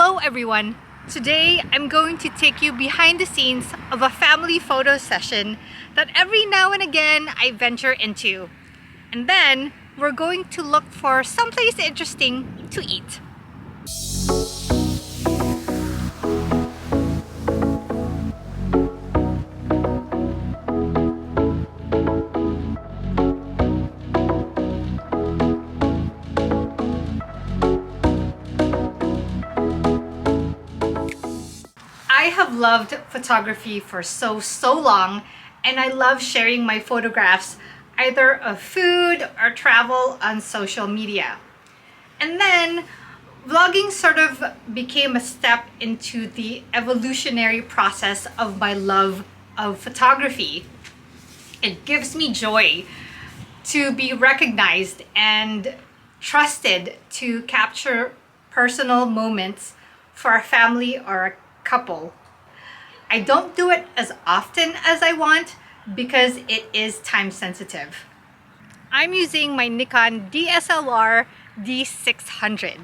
Hello everyone! Today I'm going to take you behind the scenes of a family photo session that every now and again I venture into. And then we're going to look for someplace interesting to eat. I have loved photography for so long, and I love sharing my photographs either of food or travel on social media. And then vlogging sort of became a step into the evolutionary process of my love of photography. It gives me joy to be recognized and trusted to capture personal moments for a family or a couple. I don't do it as often as I want because it is time sensitive. I'm using my Nikon DSLR D600.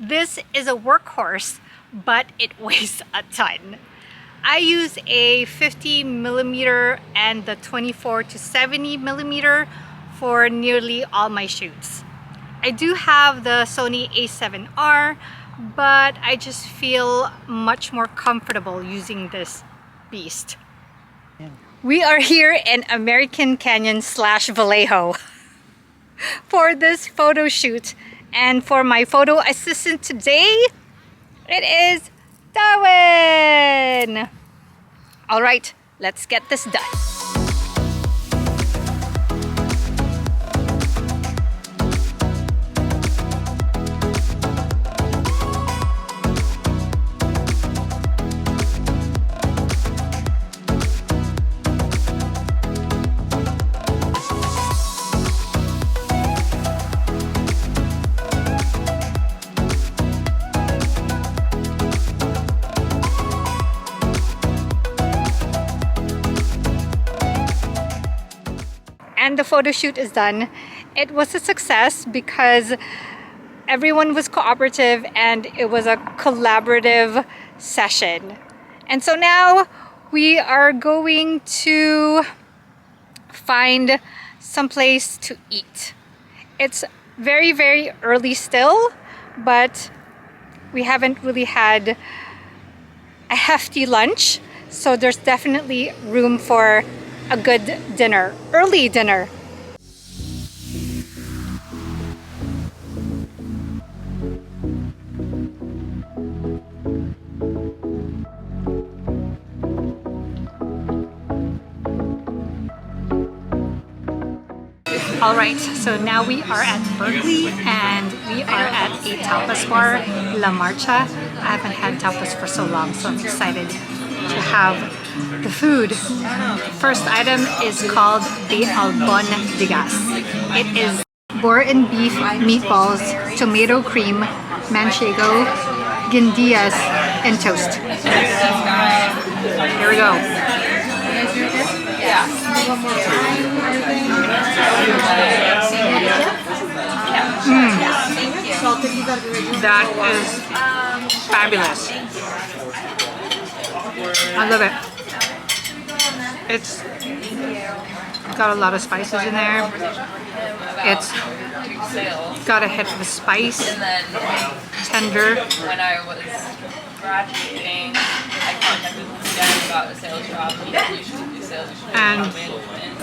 This is a workhorse, but it weighs a ton. I use a 50mm and the 24 to 70mm for nearly all my shoots. I do have the Sony A7R, but I just feel much more comfortable using this beast. We are here in American Canyon / Vallejo for this photo shoot. And for my photo assistant today, it is Darwin! All right, let's get this done. And the photo shoot is done. It was a success because everyone was cooperative and it was a collaborative session. And so now we are going to find some place to eat. It's very early still, but we haven't really had a hefty lunch, so there's definitely room for a good dinner, early dinner. All right, so now we are at Berkeley and we are at a tapas bar, La Marcha. I haven't had tapas for so long, so I'm excited to have the food. First item is called the albondigas. It is boar and beef meatballs, tomato cream, manchego, guindillas, and toast. Here we go. That is fabulous. I love it. It's got a lot of spices in there. It's got a hit of spice, tender. When I was graduating, I contacted him again about a sales job. He usually do sales. And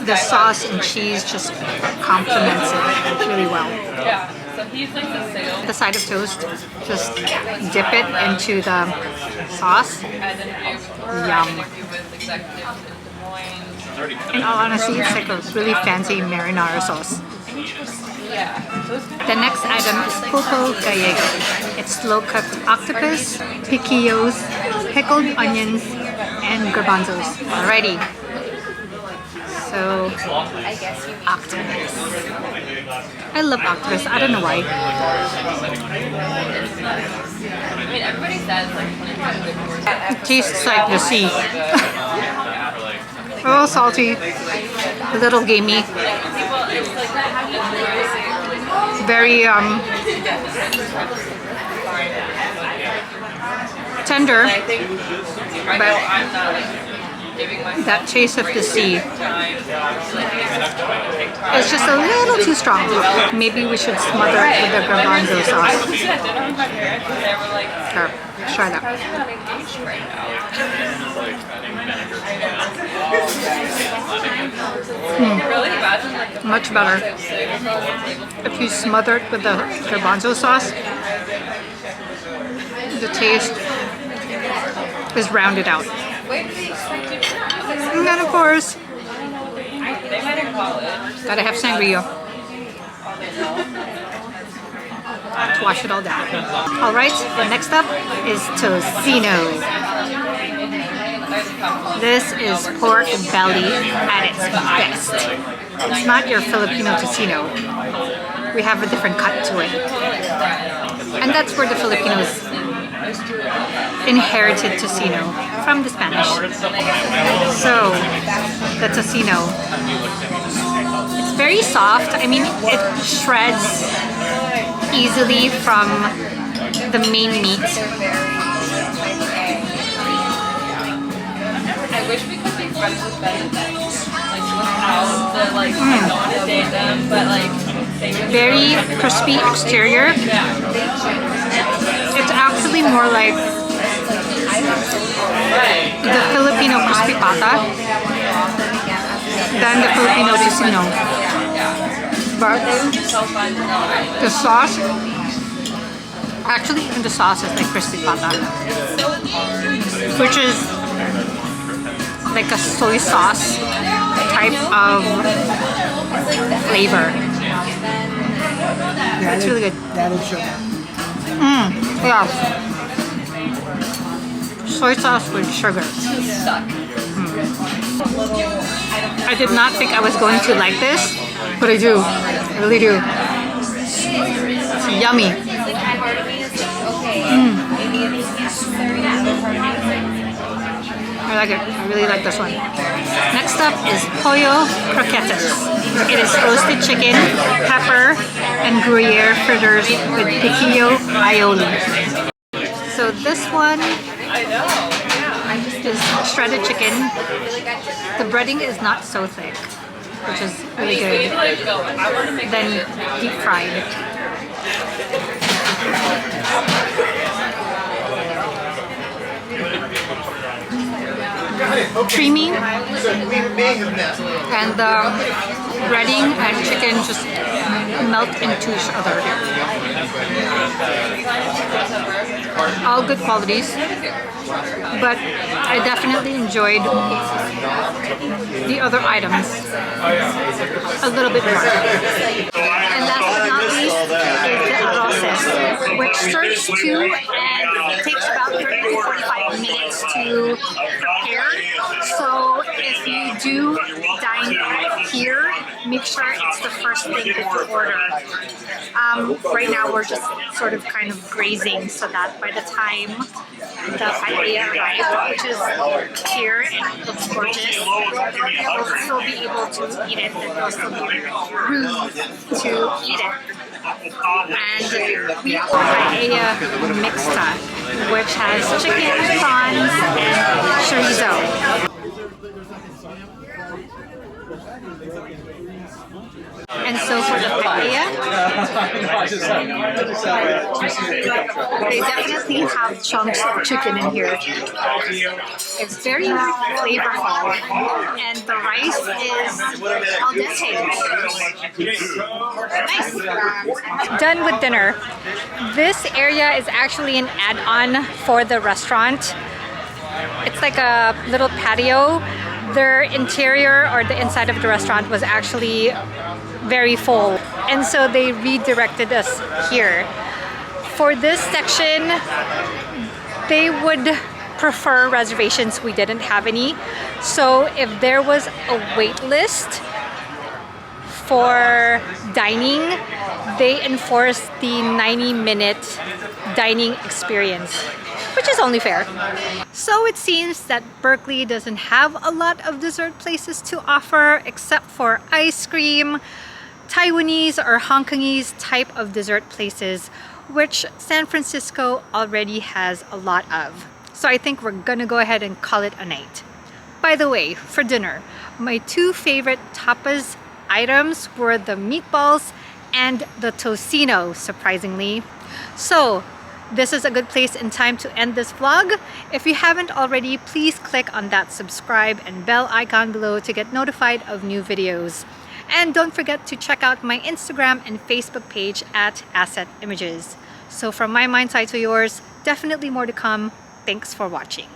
the sauce and cheese just complements it really well. Yeah, so he's like the sales. The side of toast, just dip it into the sauce. Yum. In all honesty, it's like a really fancy marinara sauce. The next item is pulpo gallego. It's slow-cooked octopus, piquillos, pickled onions, and garbanzos. Alrighty. So, octopus. I love octopus. I don't know why. I mean, everybody says like It tastes like the sea. A little salty, a little gamey. very tender, I think I know I'm not like giving myself that taste of the sea. time to take time. It's just a little too strong. Maybe we should smother it with the garbanzo I sauce. was at dinner with my parents and they were like, Sure, try that. how's you not engaged right now? Really imagine like Much better. If you smother it with the garbanzo sauce, the taste is rounded out. And then of course, they might have college. gotta have sangria to wash it all down. All right, the next up is tocino. This is pork belly at its best. It's not your Filipino tocino. We have a different cut to it. And that's where the Filipinos inherited tocino from the Spanish. So, the tocino. It's very soft. I mean, it shreds easily from the main meat. I wish we could be friends with Benedict. Like without the like I don't want to date them, but like they would Very crispy exterior. It's actually more like the Filipino crispy pata than the Filipino tocino. But so fun to know. the sauce, actually even the sauce is like crispy pata, which is like a soy sauce type of flavor. It's really good. Yeah. Soy sauce with sugar. I did not think I was going to like this, but I do. I really do. It's yummy. I like it. I really like this one. Next up is pollo croquettes. It is roasted chicken, pepper, and Gruyere fritters with piquillo aioli. So this one is shredded chicken. The breading is not so thick, which is really good. Then deep fried. Creamy, and the breading and chicken just melt into each other. All good qualities, but I definitely enjoyed the other items a little bit more. And last but not least is the arroces, which serves two and takes about 30 to 45 minutes to prepare. So if you do dine here, make sure it's the first thing that you order. Right now we're just sort of kind of grazing so that by the time the paella arrives, which is here and looks gorgeous, we'll still be able to eat it, and there'll still be room to eat it. And we have paella mixta, which has chicken, prawns, and chorizo. And so for the paella, they definitely have chunks of chicken in here. It's very flavorful, and the rice is al dente. Nice. Done with dinner. This area is actually an add-on for the restaurant. It's like a little patio. Their interior or the inside of the restaurant was actually very full, and so they redirected us here. For this section, they would prefer reservations. We didn't have any, so if there was a wait list for dining, they enforced the 90-minute dining experience, which is only fair. So it seems that Berkeley doesn't have a lot of dessert places to offer except for ice cream, Taiwanese or Hong Kongese type of dessert places, which San Francisco already has a lot of. So I think we're gonna go ahead and call it a night. By the way, for dinner, my two favorite tapas items were the meatballs and the tocino, surprisingly. So this is a good place and time to end this vlog. If you haven't already, please click on that subscribe and bell icon below to get notified of new videos. And don't forget to check out my Instagram and Facebook page at Assetimages. So from my mind's eye to yours, definitely more to come. Thanks for watching.